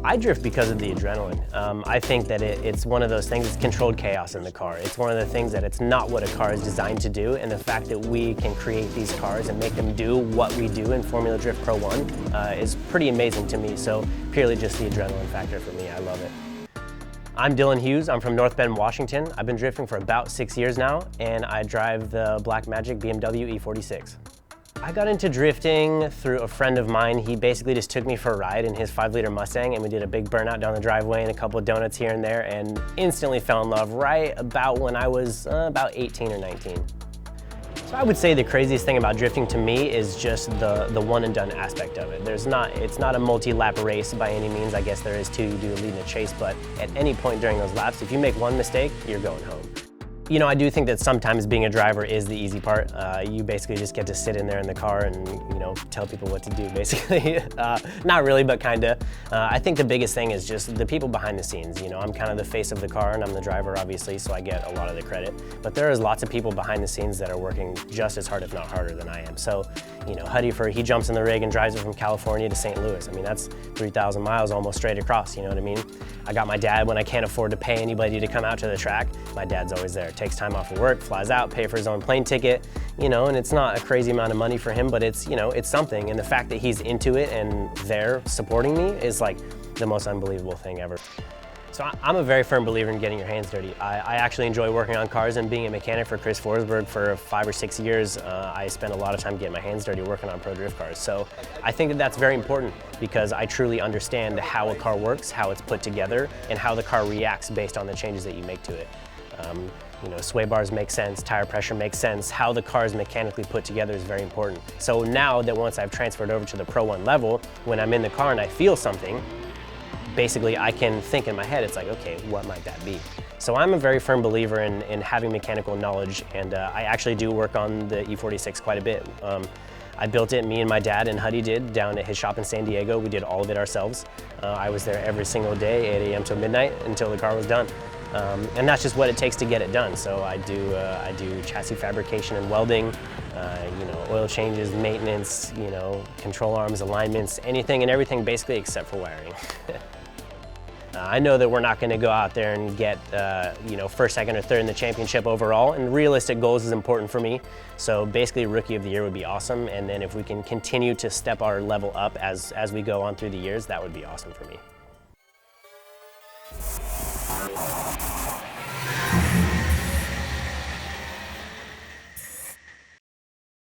I drift because of the adrenaline. I think that it's one of those things, it's controlled chaos in the car. It's one of the things that it's not what a car is designed to do, and the fact that we can create these cars and make them do what we do in Formula Drift Pro 1 is pretty amazing to me. So purely just the adrenaline factor for me, I love it. I'm Dylan Hughes, I'm from North Bend, Washington. I've been drifting for about 6 years now, and I drive the Black Magic BMW E46. I got into drifting through a friend of mine. He basically just took me for a ride in his 5-liter Mustang, and we did a big burnout down the driveway and a couple of donuts here and there, and instantly fell in love right about when I was about 18 or 19. So I would say the craziest thing about drifting to me is just the one and done aspect of it. It's not a multi-lap race by any means. I guess there is two, you do a lead and a chase, but at any point during those laps, if you make one mistake, you're going home. You know, I do think that sometimes being a driver is the easy part. You basically just get to sit in there in the car and, you know, tell people what to do, basically. Not really, but kinda. I think the biggest thing is just the people behind the scenes. You know, I'm kind of the face of the car and I'm the driver, obviously, so I get a lot of the credit. But there is lots of people behind the scenes that are working just as hard, if not harder, than I am. So, you know, Huddy, he jumps in the rig and drives it from California to St. Louis. I mean, that's 3,000 miles almost straight across, you know what I mean? I got my dad when I can't afford to pay anybody to come out to the track. My dad's always there. Takes time off of work, flies out, pay for his own plane ticket, you know, and it's not a crazy amount of money for him, but it's, you know, it's something. And the fact that he's into it and they're supporting me is like the most unbelievable thing ever. So I'm a very firm believer in getting your hands dirty. I actually enjoy working on cars, and being a mechanic for Chris Forsberg for 5 or 6 years, I spent a lot of time getting my hands dirty working on pro drift cars. So I think that that's very important because I truly understand how a car works, how it's put together, and how the car reacts based on the changes that you make to it. You know, sway bars make sense, tire pressure makes sense, how the car is mechanically put together is very important. So now that once I've transferred over to the Pro 1 level, when I'm in the car and I feel something, basically I can think in my head, it's like, okay, what might that be? So I'm a very firm believer in having mechanical knowledge, and I actually do work on the E46 quite a bit. I built it, me and my dad and Huddy did, down at his shop in San Diego. We did all of it ourselves. I was there every single day, 8 a.m. till midnight, until the car was done. And that's just what it takes to get it done. So I do chassis fabrication and welding, you know, oil changes, maintenance, you know, control arms, alignments, anything and everything basically except for wiring. I know that we're not going to go out there and get, you know, first, second, or third in the championship overall, and realistic goals is important for me. So basically, Rookie of the Year would be awesome, and then if we can continue to step our level up as we go on through the years, that would be awesome for me.